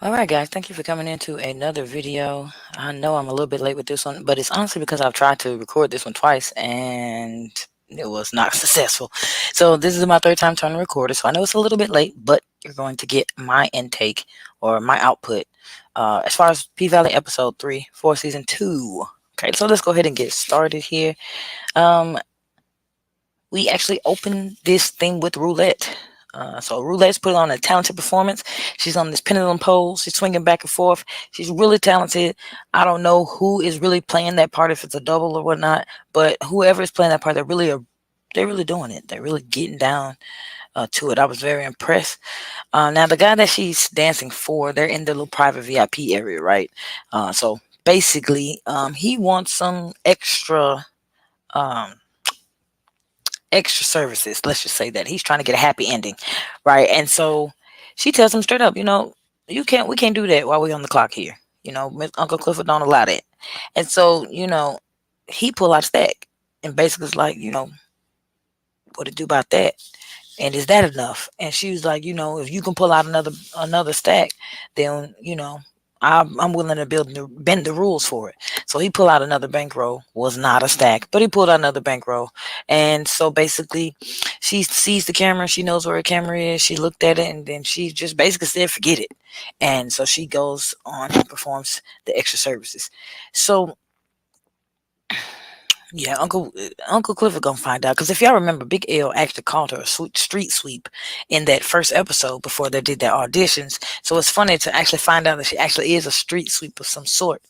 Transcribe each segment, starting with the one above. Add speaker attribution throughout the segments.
Speaker 1: All right, guys, thank you for coming into another video. I know I'm a little bit late with this one, but it's honestly because I've tried to record this one twice and it was not successful. So this is my third time trying to record it, so I know it's a little bit late, but you're going to get my intake or my output as far as P-Valley episode 3 for season 2. Okay, so let's go ahead and get started here. Um, we actually opened this thing with roulette. So Roulette's put on a talented performance. She's on this pendulum pole. She's swinging back and forth. She's really talented. I don't know who is really playing that part, if it's a double or whatnot, but whoever is playing that part, they're really doing it. They're really getting down to it. I was very impressed. Now the guy that she's dancing for, they're in the little private VIP area, right? So basically, he wants some um, extra services. Let's just say that he's trying to get a happy ending, right? And so she tells him straight up, we can't do that while we're on the clock here. Uncle Clifford don't allow that. And so, he pull out a stack and basically is like, what to do about that? And is that enough? And she was like, if you can pull out another stack, then I'm willing to bend the rules for it. So he pulled out another bankroll. Was not a stack, but he pulled out another bankroll. And so basically, she sees the camera. She knows where her camera is. She looked at it, and then she just basically said, "Forget it." And so she goes on and performs the extra services. So yeah, Uncle Clifford gonna find out, because if y'all remember, Big L actually called her a street sweep in that first episode before they did their auditions. So it's funny to actually find out that she actually is a street sweep of some sort.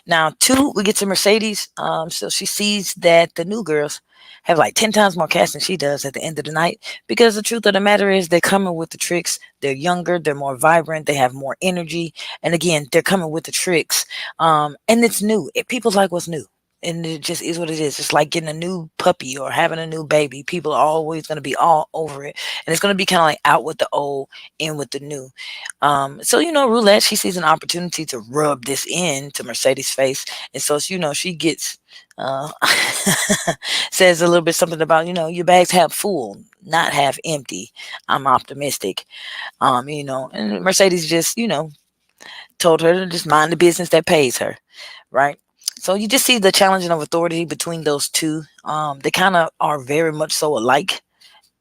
Speaker 1: Now, two, we get to Mercedes. So she sees that the new girls have like 10 times more cash than she does at the end of the night, because the truth of the matter is they're coming with the tricks. They're younger, they're more vibrant, they have more energy, and again, they're coming with the tricks. And it's new. People like what's new, and it just is what it is. It's like getting a new puppy or having a new baby. People are always going to be all over it, and it's going to be kind of like out with the old, in with the new. So Roulette, she sees an opportunity to rub this in to Mercedes' face, and so she gets uh, says a little bit something about your bag's half full, not half empty. I'm optimistic. And Mercedes just told her to just mind the business that pays her, right? So you just see the challenging of authority between those two. They kind of are very much so alike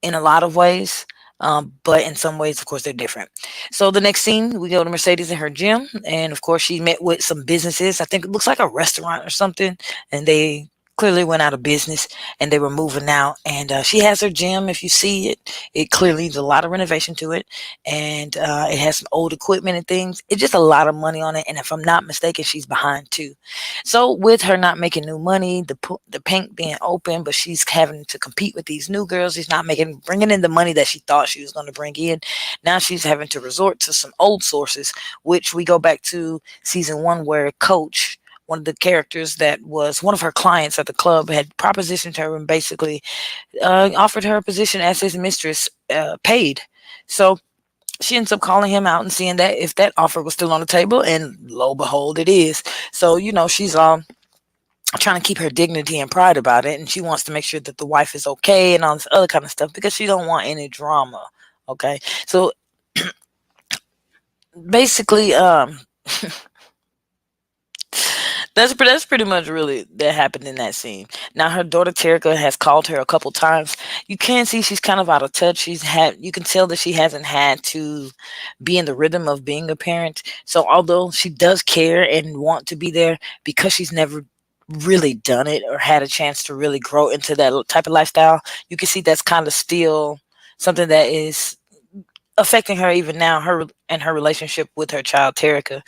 Speaker 1: in a lot of ways, but in some ways, of course, they're different. So the next scene, we go to Mercedes in her gym, and of course, she met with some businesses. I think it looks like a restaurant or something, and they clearly went out of business and they were moving out. And she has her gym. If you see it, it clearly needs a lot of renovation to it, and it has some old equipment and things. It's just a lot of money on it, and if I'm not mistaken, she's behind too. So with her not making new money, the paint being open, but she's having to compete with these new girls. She's not bringing in the money that she thought she was going to bring in. Now she's having to resort to some old sources, which we go back to season 1, where Coach, one of the characters that was one of her clients at the club, had propositioned her and basically offered her a position as his mistress, paid. So she ends up calling him out and seeing that if that offer was still on the table, and lo and behold, it is. So she's all trying to keep her dignity and pride about it, and she wants to make sure that the wife is okay and all this other kind of stuff, because she don't want any drama. Okay, so basically, that's pretty much really that happened in that scene. Now her daughter Terica has called her a couple times. You can see she's kind of out of touch. You can tell that she hasn't had to be in the rhythm of being a parent. So although she does care and want to be there, because she's never really done it or had a chance to really grow into that type of lifestyle, you can see that's kind of still something that is affecting her even now, her relationship with her child Terica.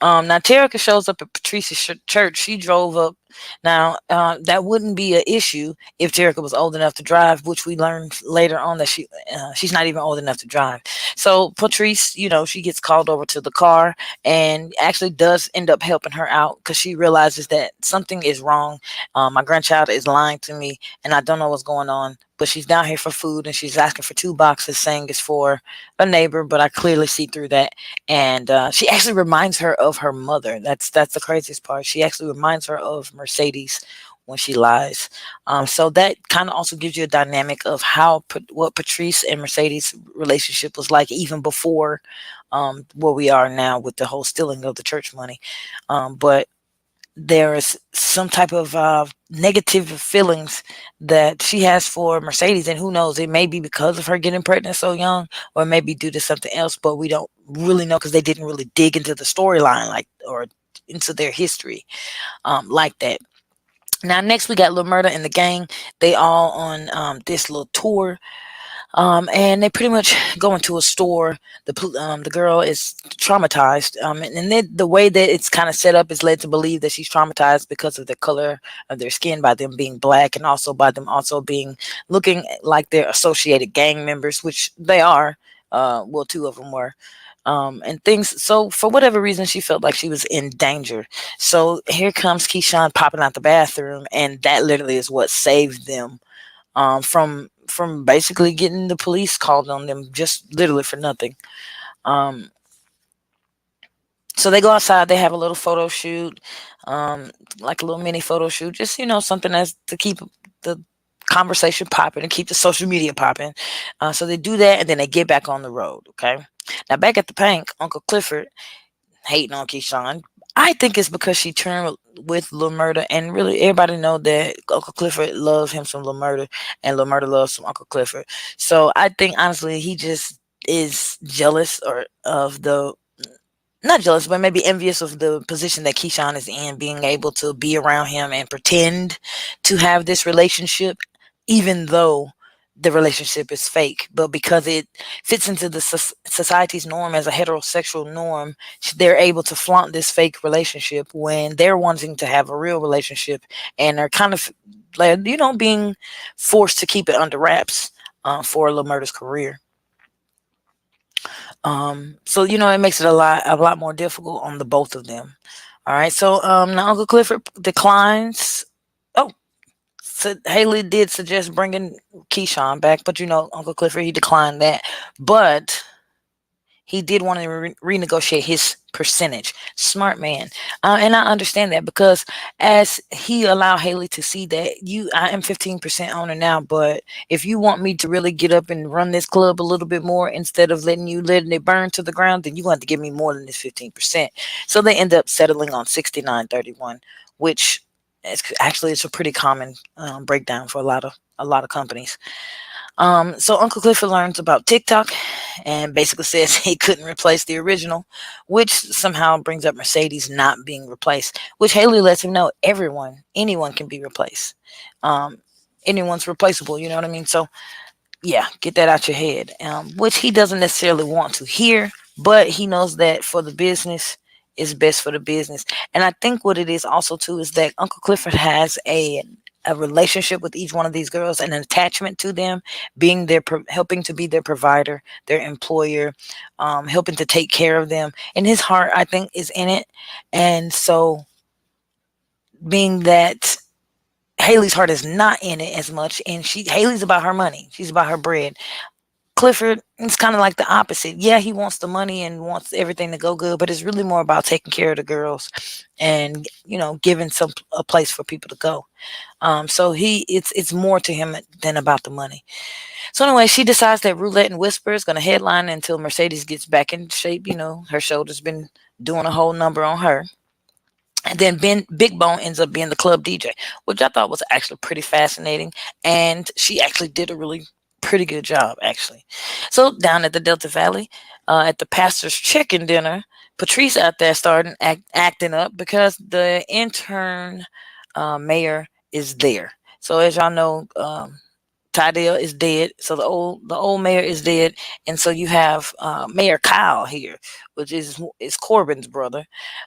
Speaker 1: Now Terica shows up at Patrice's church. She drove up. Now that wouldn't be an issue if Terica was old enough to drive, which we learned later on that she's not even old enough to drive. So Patrice, she gets called over to the car and actually does end up helping her out, because she realizes that something is wrong. My grandchild is lying to me, and I don't know what's going on. But she's down here for food, and she's asking for 2 boxes, saying it's for a neighbor. But I clearly see through that, and she actually reminds her of her mother. That's the craziest part. She actually reminds her of Mercedes when she lies. So that kind of also gives you a dynamic of how what Patrice and Mercedes relationship was like even before where we are now with the whole stealing of the church money. But there is some type of negative feelings that she has for Mercedes, and who knows, it may be because of her getting pregnant so young, or maybe due to something else, but we don't really know because they didn't really dig into the storyline like or into their history like that. Now, next we got Lil Murda and the gang. They all on this little tour, and they pretty much go into a store. The girl is traumatized, and then the way that it's kind of set up is led to believe that she's traumatized because of the color of their skin, by them being black, and also by them also being looking like they're associated gang members, which they are. Well, two of them were. And things. So for whatever reason, she felt like she was in danger. So here comes Keyshawn popping out the bathroom, and that literally is what saved them from basically getting the police called on them just literally for nothing. Um, so they go outside. They have a little photo shoot, um, like a little mini photo shoot, just something that's to keep the conversation popping and keep the social media popping. So they do that, and then they get back on the road. Okay. Now back at the bank, Uncle Clifford hating on Keyshawn. I think it's because she turned with Lil Murda, and really everybody know that Uncle Clifford loves him some Lil Murda, and Lil Murda loves some Uncle Clifford. So I think honestly he just is jealous or of the not jealous, but maybe envious of the position that Keyshawn is in, being able to be around him and pretend to have this relationship, even though the relationship is fake. But because it fits into the society's norm as a heterosexual norm, they're able to flaunt this fake relationship when they're wanting to have a real relationship, and are kind of like, being forced to keep it under wraps for Lil Murda's career. So it makes it a lot more difficult on the both of them. All right. So now Uncle Clifford declines. Oh, so Haley did suggest bringing Keyshawn back, but Uncle Clifford, he declined that. But he did want to renegotiate his percentage. Smart man. And I understand that, because as he allowed Haley to see that I am 15% owner now, but if you want me to really get up and run this club a little bit more, instead of letting it burn to the ground, then you want to give me more than this 15%. So they end up settling on 69-31, which it's a pretty common breakdown for a lot of companies. So Uncle Clifford learns about TikTok and basically says he couldn't replace the original, which somehow brings up Mercedes not being replaced, which Haley lets him know anyone can be replaced. Um, Anyone's replaceable, you know what I mean? So yeah, get that out your head, which he doesn't necessarily want to hear, but he knows that for the business is best for the business. And I think what it is also too is that Uncle Clifford has a relationship with each one of these girls, and an attachment to them, being helping to be their provider, their employer, helping to take care of them. And his heart, I think, is in it. And so, being that Haley's heart is not in it as much, and Haley's about her money, she's about her bread. Clifford, it's kind of like the opposite. Yeah, he wants the money and wants everything to go good, but it's really more about taking care of the girls and giving a place for people to go. So it's more to him than about the money. So anyway, she decides that Roulette and Whisper is going to headline until Mercedes gets back in shape. Her shoulder's been doing a whole number on her. And then Big Bone ends up being the club DJ, which I thought was actually pretty fascinating. And she actually did a really pretty good job, actually. So down at the Delta Valley, at the pastor's chicken dinner, Patrice out there starting acting up because the intern mayor is there. So as y'all know, Tydale is dead, so the old mayor is dead, and so you have Mayor Kyle here, which is Corbin's brother,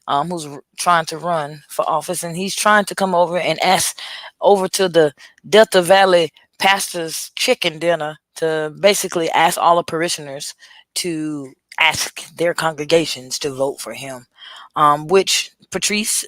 Speaker 1: who's trying to run for office, and he's trying to come over and ask over to the Delta Valley pastor's chicken dinner to basically ask all the parishioners to ask their congregations to vote for him, which Patrice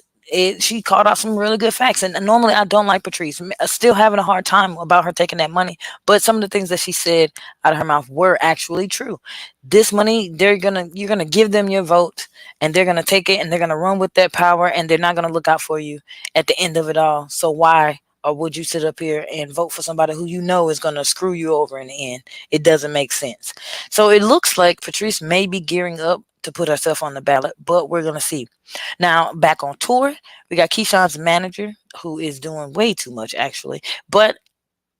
Speaker 1: she called out some really good facts. And normally I don't like Patrice. Still having a hard time about her taking that money, but some of the things that she said out of her mouth were actually true. This money, you're gonna give them your vote, and they're gonna take it, and they're gonna run with that power, and they're not gonna look out for you at the end of it all. So why? Or would you sit up here and vote for somebody who you know is going to screw you over in the end? It doesn't make sense. So it looks like Patrice may be gearing up to put herself on the ballot, but we're going to see. Now, back on tour, we got Keyshawn's manager, who is doing way too much, actually. But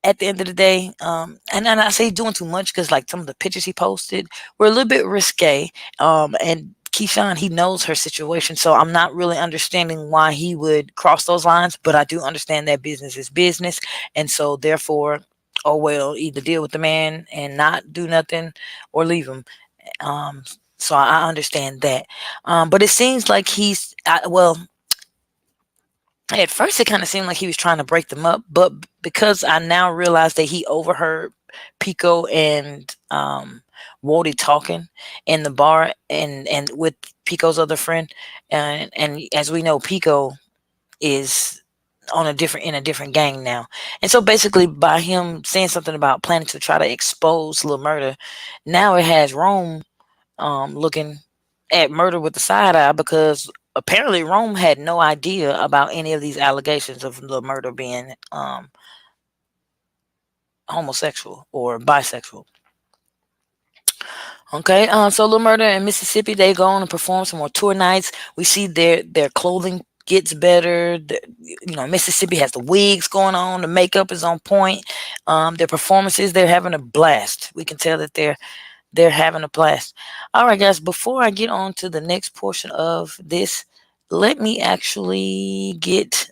Speaker 1: at the end of the day, and I say doing too much because like some of the pictures he posted were a little bit risque. And Keyshawn, he knows her situation, so I'm not really understanding why he would cross those lines. But I do understand that business is business, and so therefore, oh well, either deal with the man and not do nothing, or leave him. Um, so I understand that. But it seems like well, at first it kind of seemed like he was trying to break them up, but because I now realize that he overheard Pico and Wody talking in the bar, and with Pico's other friend, and as we know, Pico is in a different gang now. And so basically by him saying something about planning to try to expose Lil Murder, now it has Rome looking at Murder with the side eye, because apparently Rome had no idea about any of these allegations of the Murder being homosexual or bisexual. Okay, so Lil Murder in Mississippi, they go on and perform some more tour nights. We see their clothing gets better. Mississippi has the wigs going on, the makeup is on point. Their performances, they're having a blast. We can tell that they're having a blast. All right, guys, before I get on to the next portion of this, let me actually get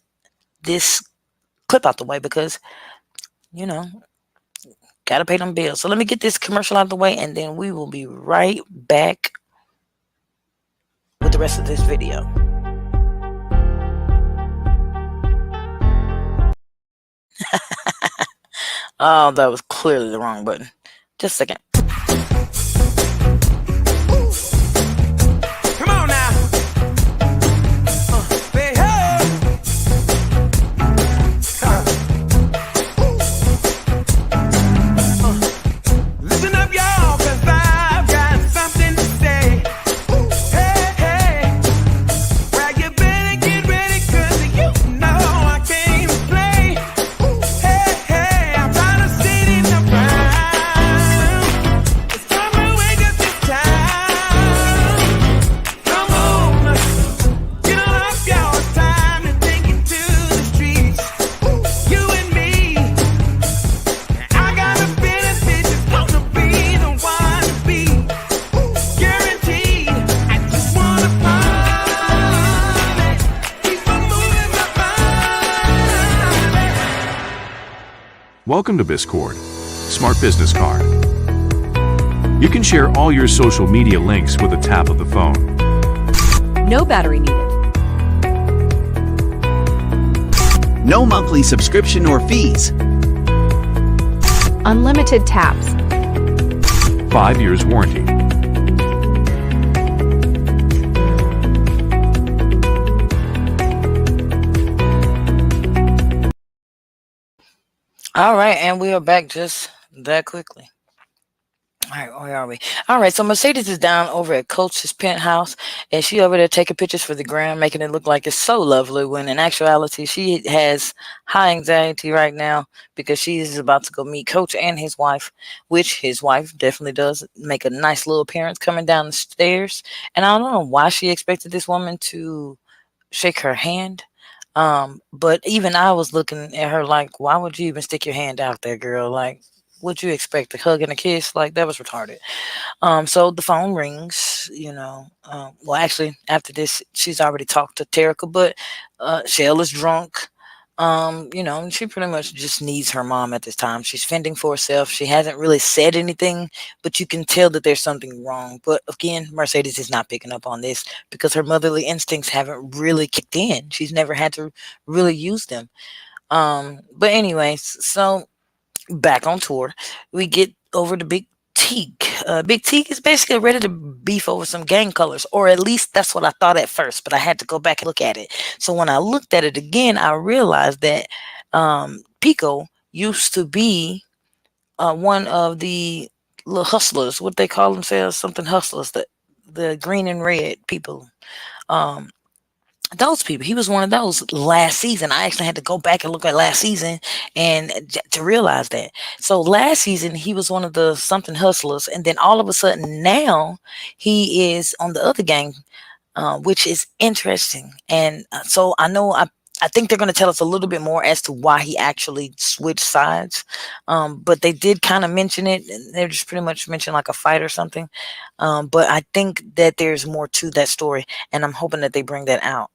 Speaker 1: this clip out the way, because, got to pay them bills. So let me get this commercial out the way, and then we will be right back with the rest of this video. Oh, that was clearly the wrong button. Just a second.
Speaker 2: Come on now. Hey, hey. Listen up, y'all, 'cause I've got something to say. Hey, hey. Well, you better get ready, 'cause you know I came to play. Hey, hey. I'm trying to sit in the ground. It's time to wake up this time. Come on. Get on up, y'all. It's time to take it to the streets. You and me. I got a feeling this is gonna be the one to be. Guaranteed. I just wanna party. Keep on moving my body.
Speaker 3: Welcome to Biscord, Smart Business Card. You can share all your social media links with a tap of the phone.
Speaker 4: No battery needed.
Speaker 5: No monthly subscription or fees.
Speaker 4: Unlimited taps.
Speaker 3: 5 years warranty.
Speaker 1: All right, and we are back just that quickly. All right, where are we? All right, so Mercedes is down over at Coach's penthouse, and she over there taking pictures for the gram, making it look like it's so lovely, when in actuality she has high anxiety right now, because she is about to go meet Coach and his wife, which his wife definitely does make a nice little appearance coming down the stairs. And I don't know why she expected this woman to shake her hand. But even I was looking at her like, why would you even stick your hand out there, girl? Like, what'd you expect? A hug and a kiss? Like, that was retarded. So the phone rings, well, actually, after this, she's already talked to Terica, but Shell is drunk. She pretty much just needs her mom at this time. She's fending for herself. She hasn't really said anything, but you can tell that there's something wrong. But again, Mercedes is not picking up on this, because her motherly instincts haven't really kicked in. She's never had to really use them. But anyways, so back on tour, we get over to Big Teak. Big T is basically ready to beef over some gang colors, or at least that's what I thought at first. But I had to go back and look at it. So when I looked at it again, I realized that Pico used to be one of the little hustlers. What they call themselves, something hustlers. The green and red people. Um, those people. He was one of those last season. I actually had to go back and look at last season and to realize that. So last season he was one of the something hustlers, and then all of a sudden now he is on the other gang, which is interesting. And so I think they're going to tell us a little bit more as to why he actually switched sides. But they did kind of mention it. They just pretty much mentioned like a fight or something. But I think that there's more to that story, and I'm hoping that they bring that out.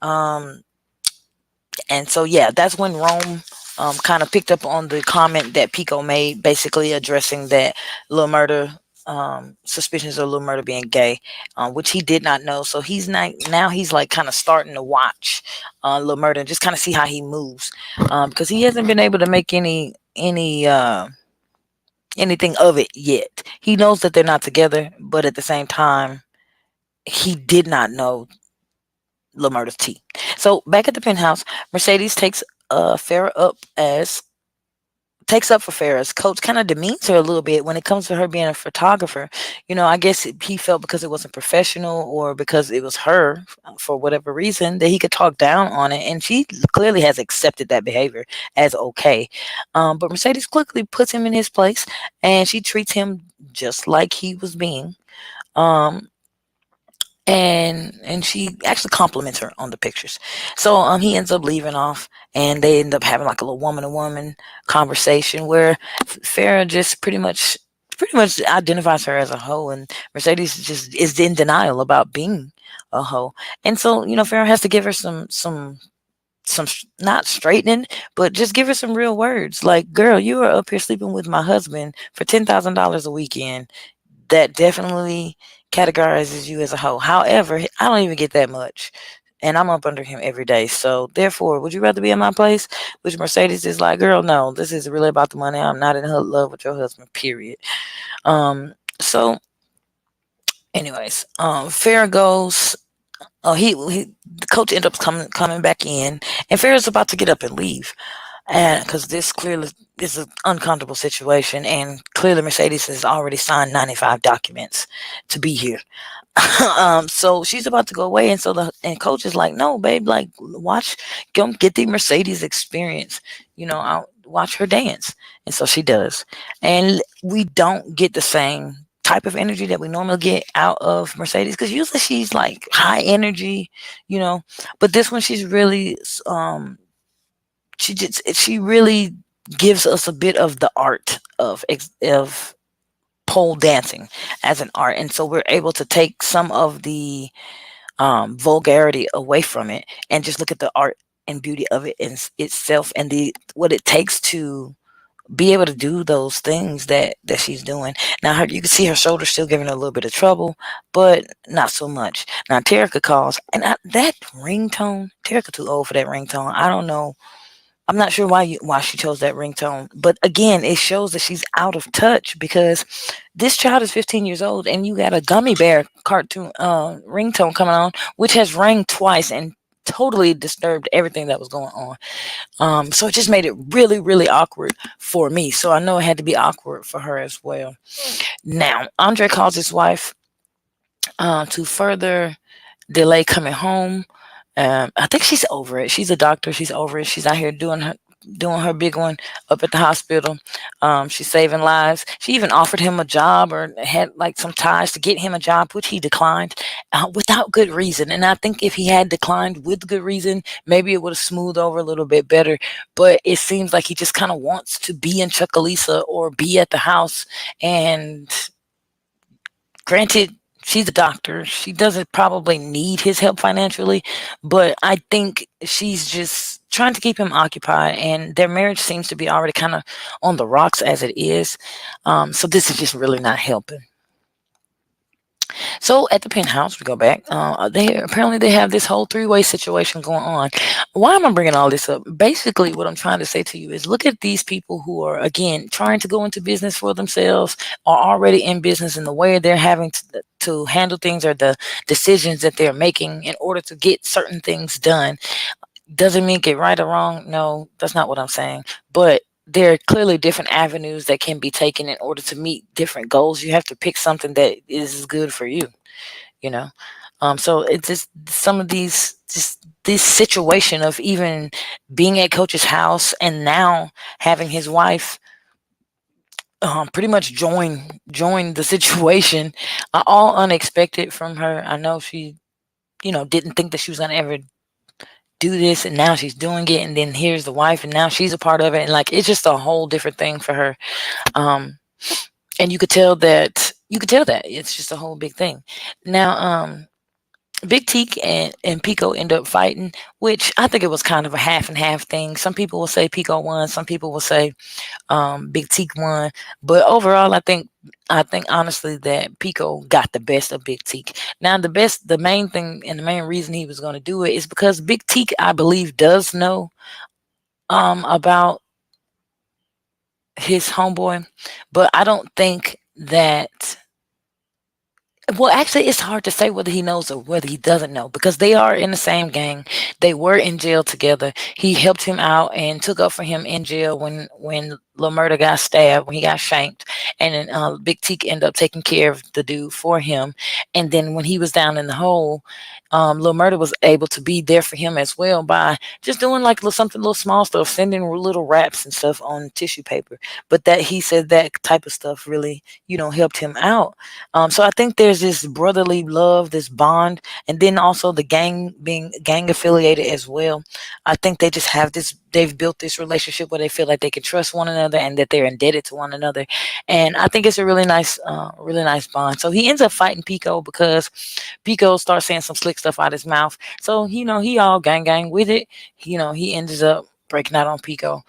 Speaker 1: Um, and so, yeah, that's when Rome kind of picked up on the comment that Pico made, basically addressing that Lil Murder, suspicions of Lil Murder being gay, which he did not know. So he's not, now he's like kind of starting to watch Lil Murder and just kind of see how he moves, because he hasn't been able to make anything of it yet. He knows that they're not together, but at the same time, he did not know Lil Murder's tea. So back at the penthouse, Mercedes takes Farrah up for Farrah's. Coach kind of demeans her a little bit when it comes to her being a photographer. I guess he felt because it wasn't professional or because it was her for whatever reason that he could talk down on it, and she clearly has accepted that behavior as okay. But Mercedes quickly puts him in his place, and she treats him just like he was being. Um, and she actually compliments her on the pictures. So he ends up leaving off, and they end up having like a little woman to woman conversation where Farrah just pretty much identifies her as a hoe, and Mercedes just is in denial about being a hoe. And so Farrah has to give her some not straightening, but just give her some real words like, girl, you are up here sleeping with my husband for $10,000 a weekend. That definitely categorizes you as a hoe. However, I don't even get that much, and I'm up under him every day. So therefore, would you rather be in my place? Which Mercedes is like, girl, no, this is really about the money. I'm not in love with your husband, period. So anyways, Farrah goes, the coach ends up coming back in, and Farrah's about to get up and leave. And because this clearly is an uncomfortable situation, and clearly Mercedes has already signed 95 documents to be here. So she's about to go away, and so coach is like, no, babe, like go get the Mercedes experience. I'll watch her dance. And so she does. And we don't get the same type of energy that we normally get out of Mercedes, because usually she's like high energy, but this one she's really she really gives us a bit of the art of pole dancing as an art, and so we're able to take some of the vulgarity away from it and just look at the art and beauty of it in itself, and what it takes to be able to do those things that she's doing. Now you can see her shoulder still giving her a little bit of trouble, but not so much. Now Terica calls, and that ringtone, Terica too old for that ringtone. I don't know. I'm not sure why she chose that ringtone, but again, it shows that she's out of touch, because this child is 15 years old, and you got a gummy bear cartoon ringtone coming on, which has rang twice and totally disturbed everything that was going on. So it just made it really, really awkward for me. So I know it had to be awkward for her as well. Now, Andre calls his wife to further delay coming home. I think she's over it. She's a doctor. She's over it. She's out here doing her big one up at the hospital. She's saving lives. She even offered him a job, or had like some ties to get him a job, which he declined without good reason. And I think if he had declined with good reason, maybe it would have smoothed over a little bit better. But it seems like he just kind of wants to be in Chucalissa or be at the house. And granted, she's a doctor. She doesn't probably need his help financially, but I think she's just trying to keep him occupied, and their marriage seems to be already kind of on the rocks as it is. So this is just really not helping. So at the penthouse, we go back. They apparently they have this whole three-way situation going on. Why am I bringing all this up? Basically, what I'm trying to say to you is look at these people who are again trying to go into business for themselves, are already in business, and the way they're having to handle things or the decisions that they're making in order to get certain things done. Doesn't mean get right or wrong. No, that's not what I'm saying. But there are clearly different avenues that can be taken in order to meet different goals. You have to pick something that is good for you, you know. So it's just some of these, just this situation of even being at Coach's house and now having his wife pretty much join the situation, all unexpected from her. I know she, didn't think that she was gonna ever do this, and now she's doing it, and then here's the wife, and now she's a part of it, and like it's just a whole different thing for her. Um, and you could tell that it's just a whole big thing. Now, Big Teak and Pico end up fighting, which I think it was kind of a half and half thing. Some people will say Pico won, some people will say Big Teak won, but overall, I think honestly that Pico got the best of Big Teak. Now, the main thing, and the main reason he was going to do it is because Big Teak, I believe, does know about his homeboy, but I don't think that. Well, actually, it's hard to say whether he knows or whether he doesn't know because they are in the same gang. They were in jail together. He helped him out and took up for him in jail when Lil Murda got stabbed, when he got shanked, and then Big Teak ended up taking care of the dude for him. And then when he was down in the hole, Lil Murda was able to be there for him as well by just doing like something, little small stuff, sending little raps and stuff on tissue paper. But that he said that type of stuff really, helped him out. So I think there's this brotherly love, this bond, and then also the gang being gang affiliated as well. I think they just have this. They've built this relationship where they feel like they can trust one another and that they're indebted to one another. And I think it's a really nice bond. So he ends up fighting Pico because Pico starts saying some slick stuff out his mouth. So he all gang with it. He ends up breaking out on Pico.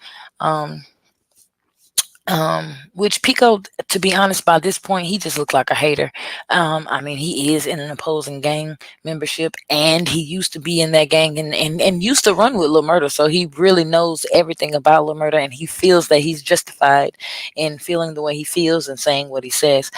Speaker 1: Um, which Pico, to be honest, by this point, he just looked like a hater. I mean, he is in an opposing gang membership, and he used to be in that gang and used to run with Lil Murda, so he really knows everything about Lil Murda, and he feels that he's justified in feeling the way he feels and saying what he says.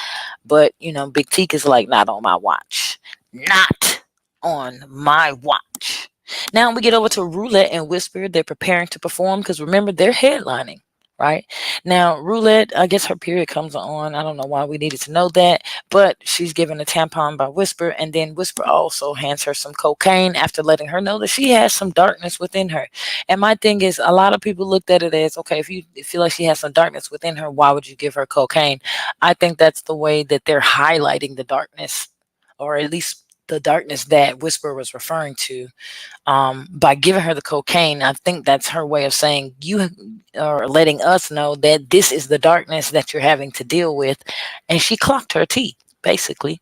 Speaker 1: But, Big Teak is like, not on my watch. Not on my watch. Now we get over to Roulette and Whisper. They're preparing to perform because remember, they're headlining. Right now, Roulette, I guess her period comes on. I don't know why we needed to know that, but she's given a tampon by Whisper, and then Whisper also hands her some cocaine after letting her know that she has some darkness within her. And my thing is, a lot of people looked at it as, okay, if you feel like she has some darkness within her, why would you give her cocaine? I think that's the way that they're highlighting the darkness, or at least the darkness that Whisper was referring to, by giving her the cocaine. I think that's her way of saying you are letting us know that this is the darkness that you're having to deal with. And she clocked her tea, basically.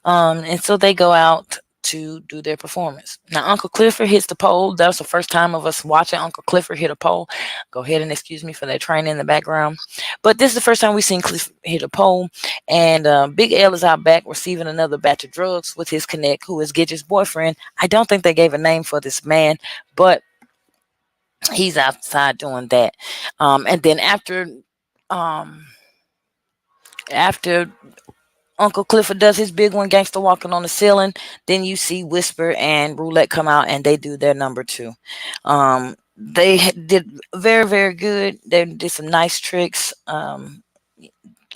Speaker 1: And so they go out to do their performance. Now, Uncle Clifford hits the pole. That was the first time of us watching Uncle Clifford hit a pole. Go ahead and excuse me for that train in the background. But this is the first time we've seen Clifford hit a pole. And Big L is out back receiving another batch of drugs with his connect, who is Gidget's boyfriend. I don't think they gave a name for this man, but he's outside doing that. And then after Uncle Clifford does his big one, gangster walking on the ceiling, then you see Whisper and Roulette come out and they do their number two. They did very, very good. They did some nice tricks.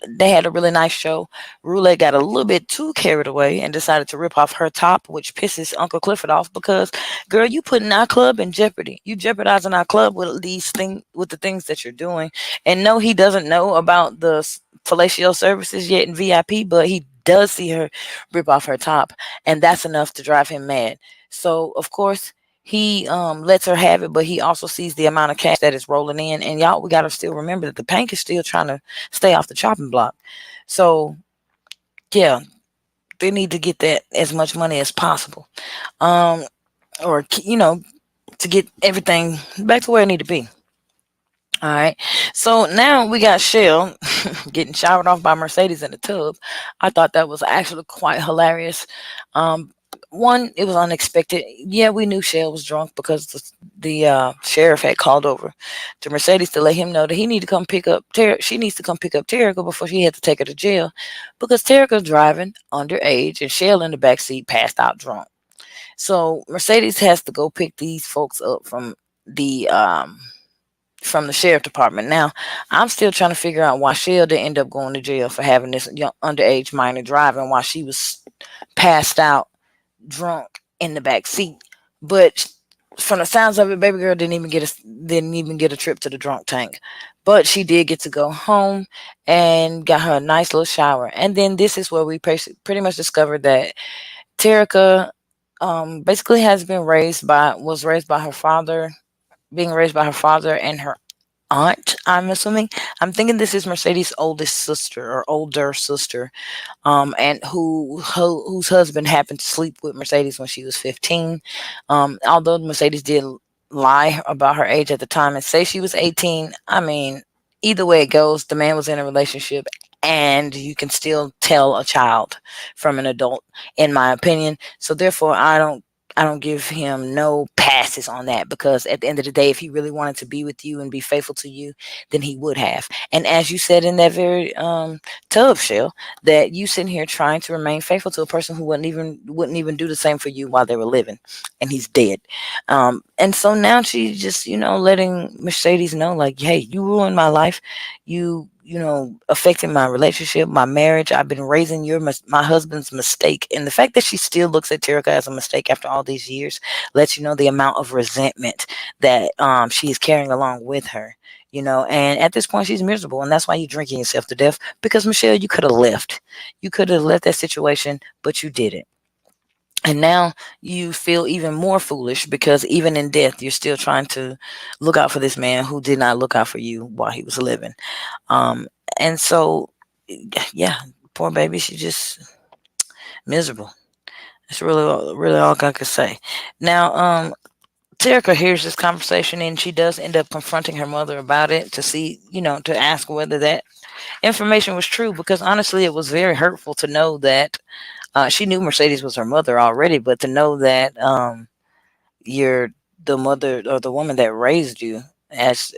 Speaker 1: They had a really nice show. Roulette got a little bit too carried away and decided to rip off her top, which pisses Uncle Clifford off because, girl, you putting our club in jeopardy. You jeopardizing our club with the things that you're doing. And no, he doesn't know about the fellatio services yet in VIP, but he does see her rip off her top, and that's enough to drive him mad. So, of course, he lets her have it, but he also sees the amount of cash that is rolling in. And y'all, we got to still remember that the Pank is still trying to stay off the chopping block. So, yeah, they need to get that as much money as possible. Or, to get everything back to where it need to be. All right. So now we got Shell getting showered off by Mercedes in the tub. I thought that was actually quite hilarious. Um, One, it was unexpected. Yeah, we knew Shell was drunk because the sheriff had called over to Mercedes to let him know that he need to come pick up She needs to come pick up Terica before she had to take her to jail because Terica's driving underage and Shell in the back seat passed out drunk. So Mercedes has to go pick these folks up the sheriff department. Now, I'm still trying to figure out why Shell didn't end up going to jail for having this young underage minor driving while she was passed out drunk in the back seat. But from the sounds of it, baby girl didn't even get a trip to the drunk tank. But she did get to go home and got her a nice little shower. And then this is where we pretty much discovered that Terica basically was raised by her father, being raised by her father and her aunt, I'm assuming. I'm thinking this is Mercedes' oldest sister or older sister, and whose husband happened to sleep with Mercedes when she was 15. Although Mercedes did lie about her age at the time and say she was 18, I mean, either way it goes, the man was in a relationship, and you can still tell a child from an adult, in my opinion. So therefore, I don't give him no passes on that because at the end of the day, if he really wanted to be with you and be faithful to you, then he would have. And as you said in that very tub, Shell, that you sitting here trying to remain faithful to a person who wouldn't even do the same for you while they were living, and he's dead. And so now she's just letting Mercedes know, like, hey, you ruined my life. You affecting my relationship, my marriage. I've been raising my husband's mistake. And the fact that she still looks at Terica as a mistake after all these years lets you know the amount of resentment that she is carrying along with her. And at this point she's miserable, and that's why you're drinking yourself to death. Because Michelle, you could have left. You could have left that situation, but you didn't. And now you feel even more foolish because even in death, you're still trying to look out for this man who did not look out for you while he was living. Um, and so, yeah, poor baby, she just miserable. That's really all I could say. Now, Terica hears this conversation and she does end up confronting her mother about it to see, to ask whether that information was true, because honestly, it was very hurtful to know that she knew Mercedes was her mother already, but to know that you're the mother or the woman that raised you as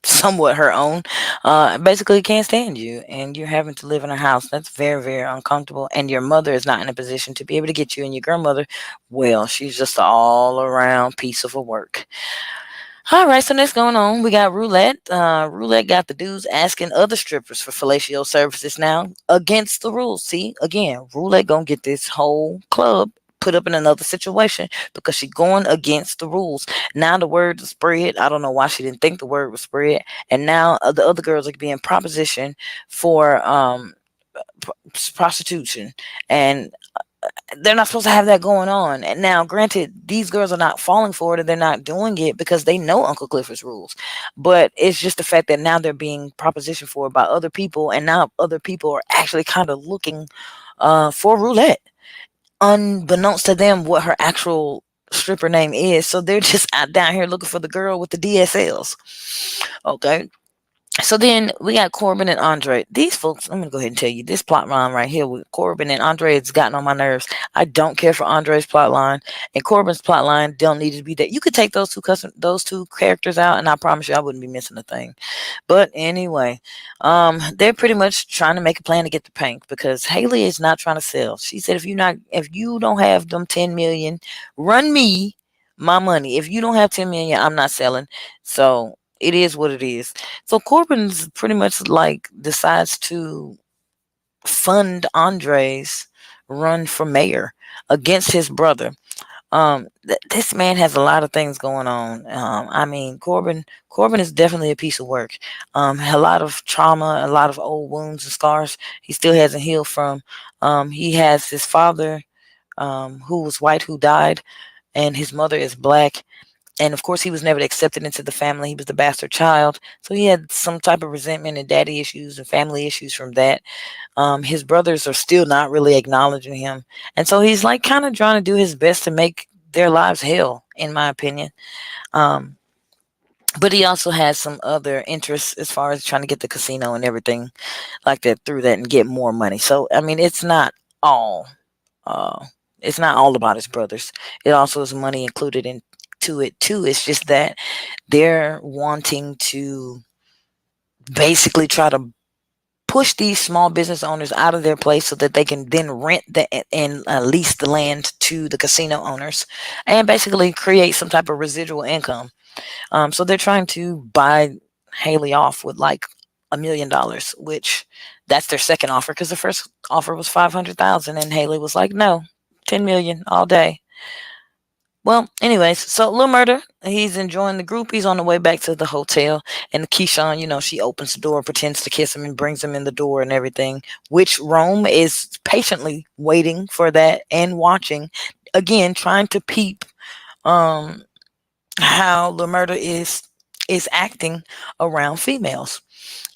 Speaker 1: somewhat her own, basically can't stand you, and you're having to live in her house. That's very, very uncomfortable. And your mother is not in a position to be able to get you. And your grandmother, well, she's just an all around piece of a work. All right, so next going on, we got Roulette. Roulette got the dudes asking other strippers for fellatio services now against the rules. See, again, Roulette gonna get this whole club put up in another situation because she going against the rules. Now the word is spread. I don't know why she didn't think the word was spread. And now the other girls are being propositioned for prostitution. And they're not supposed to have that going on. And now, granted, these girls are not falling for it, and they're not doing it because they know Uncle Clifford's rules. But it's just the fact that now they're being propositioned for it by other people, and now other people are actually kind of looking for Roulette, unbeknownst to them what her actual stripper name is. So they're just out down here looking for the girl with the DSLs. Okay. So then we got Corbin and Andre. These folks, I'm going to go ahead and tell you, this plot line right here with Corbin and Andre has gotten on my nerves. I don't care for Andre's plot line, and Corbin's plot line don't need to be there. You could take those two characters out, and I promise you I wouldn't be missing a thing. But anyway, they're pretty much trying to make a plan to get the pink because Haley is not trying to sell. She said, if you don't have them 10 million, run me my money. If you don't have 10 million, I'm not selling. So it is what it is. So Corbin's pretty much like decides to fund Andre's run for mayor against his brother. This man has a lot of things going on. I mean, Corbin is definitely a piece of work. A lot of trauma, a lot of old wounds and scars he still hasn't healed from. He has his father, who was white, who died, and his mother is black. And of course, he was never accepted into the family. He was the bastard child. So he had some type of resentment and daddy issues and family issues from that. His brothers are still not really acknowledging him. And so he's like kind of trying to do his best to make their lives hell, in my opinion. But he also has some other interests as far as trying to get the casino and everything like that through that and get more money. So I mean, all uh, it's not all about his brothers. It also is money included into it too. It's just that they're wanting to basically try to push these small business owners out of their place so that they can then rent and lease the land to the casino owners and basically create some type of residual income. So they're trying to buy Haley off with like $1 million, which that's their second offer because the first offer was 500,000, and Haley was like, "No, 10 million all day." Well, anyways, so Lil Murder, he's enjoying the group. He's on the way back to the hotel, and Keyshawn, she opens the door, pretends to kiss him, and brings him in the door and everything. Which Rome is patiently waiting for that and watching, again, trying to peep um how Lil Murder is acting around females.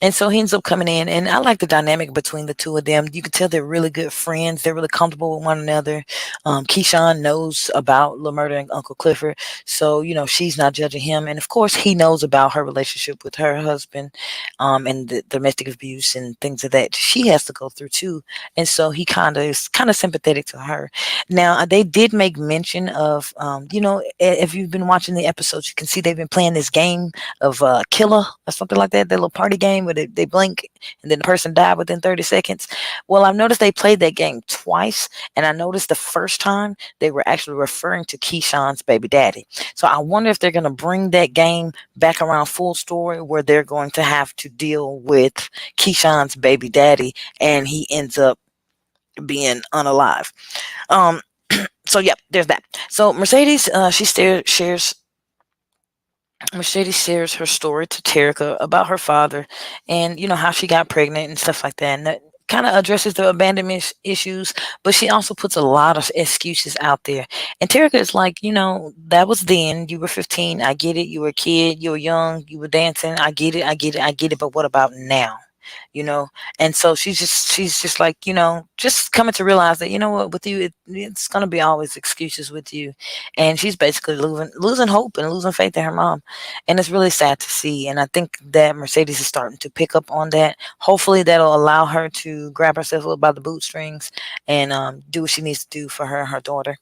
Speaker 1: And so he ends up coming in, and I like the dynamic between the two of them. You can tell they're really good friends. They're really comfortable with one another. Keyshawn knows about Lil Murder and Uncle Clifford, so she's not judging him. And of course, he knows about her relationship with her husband, and the domestic abuse and things of that she has to go through too. And so he kind of sympathetic to her. Now they did make mention of, if you've been watching the episodes, you can see they've been playing this game of Killer or something like that little party game where they blink and then the person died within 30 seconds. Well, I've noticed they played that game twice, and I noticed the first time they were actually referring to Keyshawn's baby daddy. So I wonder if they're going to bring that game back around full story where they're going to have to deal with Keyshawn's baby daddy and he ends up being unalive. So yeah, there's that. So Mercedes, Mercedes shares her story to Terica about her father and how she got pregnant and stuff like that. And that kind of addresses the abandonment issues, but she also puts a lot of excuses out there. And Terica is like, that was then. You were 15. I get it. You were a kid. You were young. You were dancing. I get it. I get it. I get it. But what about now? you know. And so she's just like, just coming to realize that, what, with you, it's gonna be always excuses with you. And she's basically losing hope and losing faith in her mom. And it's really sad to see. And I think that Mercedes is starting to pick up on that. Hopefully that'll allow her to grab herself up by the bootstrings and do what she needs to do for her and her daughter.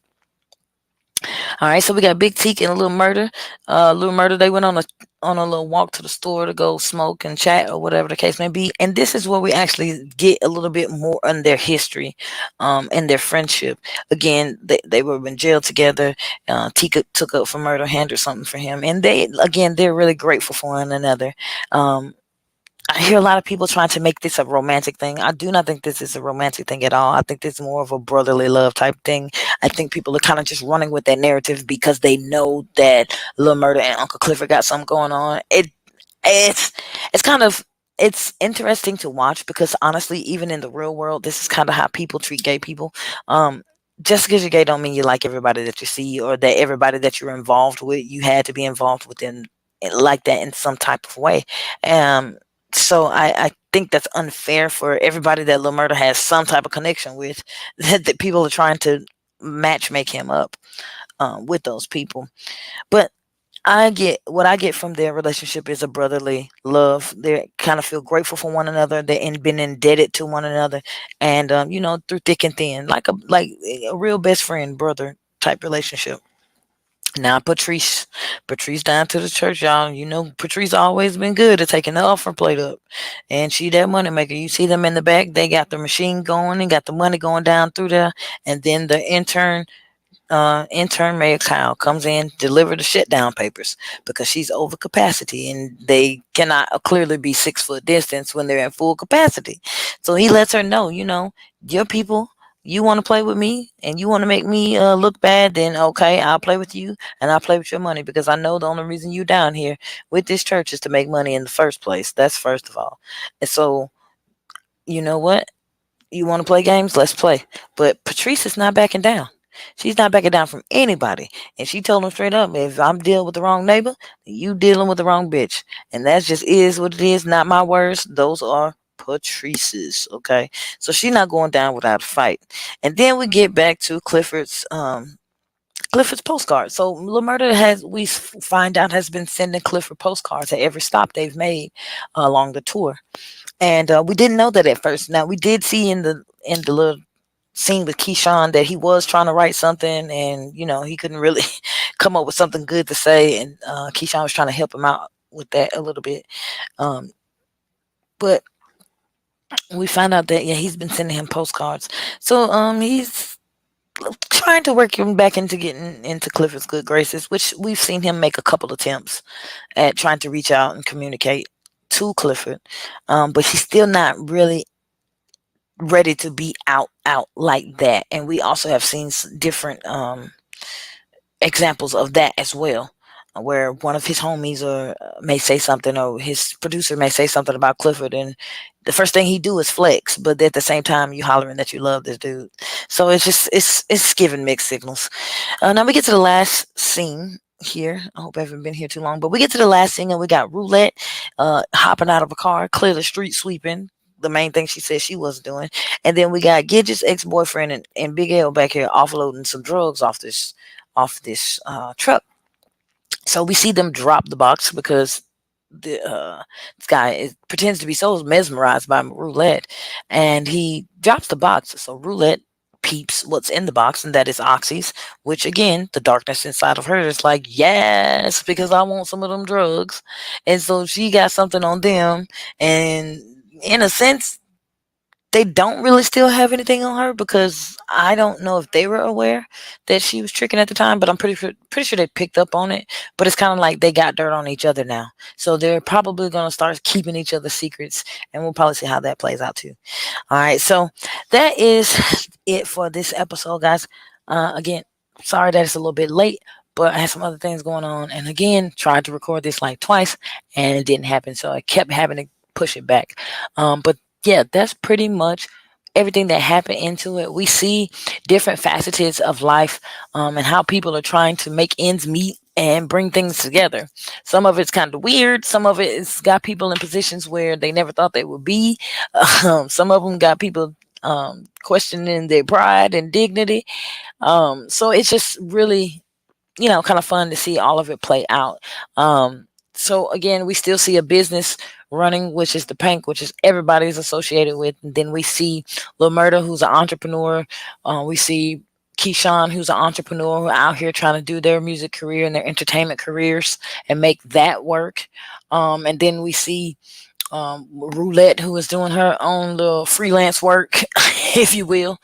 Speaker 1: All right, so we got Big Teak and Little Murder. Little Murder, they went on a little walk to the store to go smoke and chat or whatever the case may be. And this is where we actually get a little bit more on their history, and their friendship. Again, they were in jail together. Tika took up for murder, handled something for him, and they're really grateful for one another. I hear a lot of people trying to make this a romantic thing. I do not think this is a romantic thing at all. I think this is more of a brotherly love type thing. I think people are kind of just running with that narrative because they know that Lil Murder and Uncle Clifford got something going on. It's kind of it's interesting to watch because honestly, even in the real world, this is kind of how people treat gay people. Just because you're gay don't mean you like everybody that you see or that everybody that you're involved with, you had to be involved with in like that in some type of way. So I think that's unfair for everybody that Lil Murder has some type of connection with, that people are trying to make him up with those people. But what I get from their relationship is a brotherly love. They kind of feel grateful for one another. They've been indebted to one another, and through thick and thin, like a real best friend brother type relationship. Now Patrice down to the church, y'all. Patrice always been good at taking the offering plate up, and she that money maker. You see them in the back; they got the machine going and got the money going down through there, and then the intern Meg Kyle comes in, deliver the shutdown papers because she's over capacity, and they cannot clearly be 6 foot distance when they're in full capacity. So he lets her know, your people. You want to play with me and you want to make me look bad, then okay, I'll play with you and I'll play with your money because I know the only reason you down here with this church is to make money in the first place. That's first of all. And so, you know what? You want to play games? Let's play. But Patrice is not backing down. She's not backing down from anybody. And she told him straight up, if I'm dealing with the wrong neighbor, you dealing with the wrong bitch. And that just is what it is. Not my words. Those are Patrice's. Okay. So she's not going down without a fight. And then we get back to Clifford's Clifford's postcards. So LaMurda find out, has been sending Clifford postcards at every stop they've made along the tour, and we didn't know that at first. Now we did see in the little scene with Keyshawn that he was trying to write something, and he couldn't really come up with something good to say, and Keyshawn was trying to help him out with that a little bit. But we found out that he's been sending him postcards. So he's trying to work him back into getting into Clifford's good graces, which we've seen him make a couple attempts at trying to reach out and communicate to Clifford, but he's still not really ready to be out like that. And we also have seen different examples of that as well, where one of his homies may say something, or his producer may say something about Clifford, and the first thing he do is flex, but at the same time you hollering that you love this dude. So it's giving mixed signals. Now we get to the last scene here. I hope I haven't been here too long, but we get to the last scene, and we got Roulette hopping out of a car, clearly street sweeping, the main thing she said she was doing. And then we got Gidget's ex-boyfriend and Big L back here offloading some drugs off this truck. So we see them drop the box because this guy pretends to be so mesmerized by Roulette, and he drops the box. So Roulette peeps what's in the box, and that is oxys, which again, the darkness inside of her is like, yes, because I want some of them drugs. And so she got something on them, and in a sense, they don't really still have anything on her, because I don't know if they were aware that she was tricking at the time, but I'm pretty sure they picked up on it. But it's kind of like they got dirt on each other now, so they're probably going to start keeping each other's secrets, and we'll probably see how that plays out too. All right, so that is it for this episode, guys. Again, sorry that it's a little bit late, but I had some other things going on, and again, tried to record this like twice, and it didn't happen, so I kept having to push it back. But yeah, that's pretty much everything that happened into it. We see different facets of life, and how people are trying to make ends meet and bring things together. Some of it's kind of weird. Some of it's got people in positions where they never thought they would be. Some of them got people questioning their pride and dignity. So it's just really, kind of fun to see all of it play out. So again, we still see a business running, which is the Pank, which is everybody's associated with. And then we see LaMurda, who's an entrepreneur. We see Keyshawn, who's an entrepreneur, who are out here trying to do their music career and their entertainment careers and make that work. And then we see Roulette, who is doing her own little freelance work, if you will.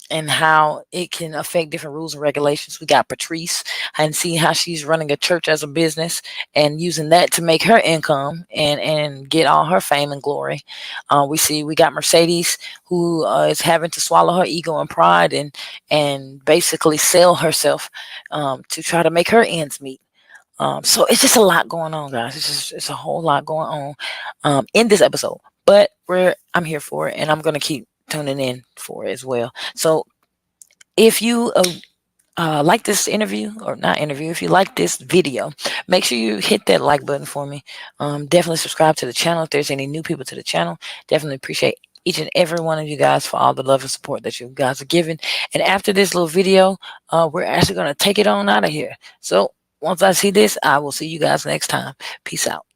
Speaker 1: And how it can affect different rules and regulations. We got Patrice, and see how she's running a church as a business and using that to make her income and get all her fame and glory. We got Mercedes, who is having to swallow her ego and pride and basically sell herself to try to make her ends meet. So it's just a lot going on, guys. It's a whole lot going on in this episode. But I'm here for it, and I'm going to keep tuning in for it as well. So if you like this interview, or not interview, if you like this video, make sure you hit that like button for me. Definitely subscribe to the channel if there's any new people to the channel. Definitely appreciate each and every one of you guys for all the love and support that you guys are giving. And after this little video, we're actually going to take it on out of here. So once I see this, I will see you guys next time. Peace out.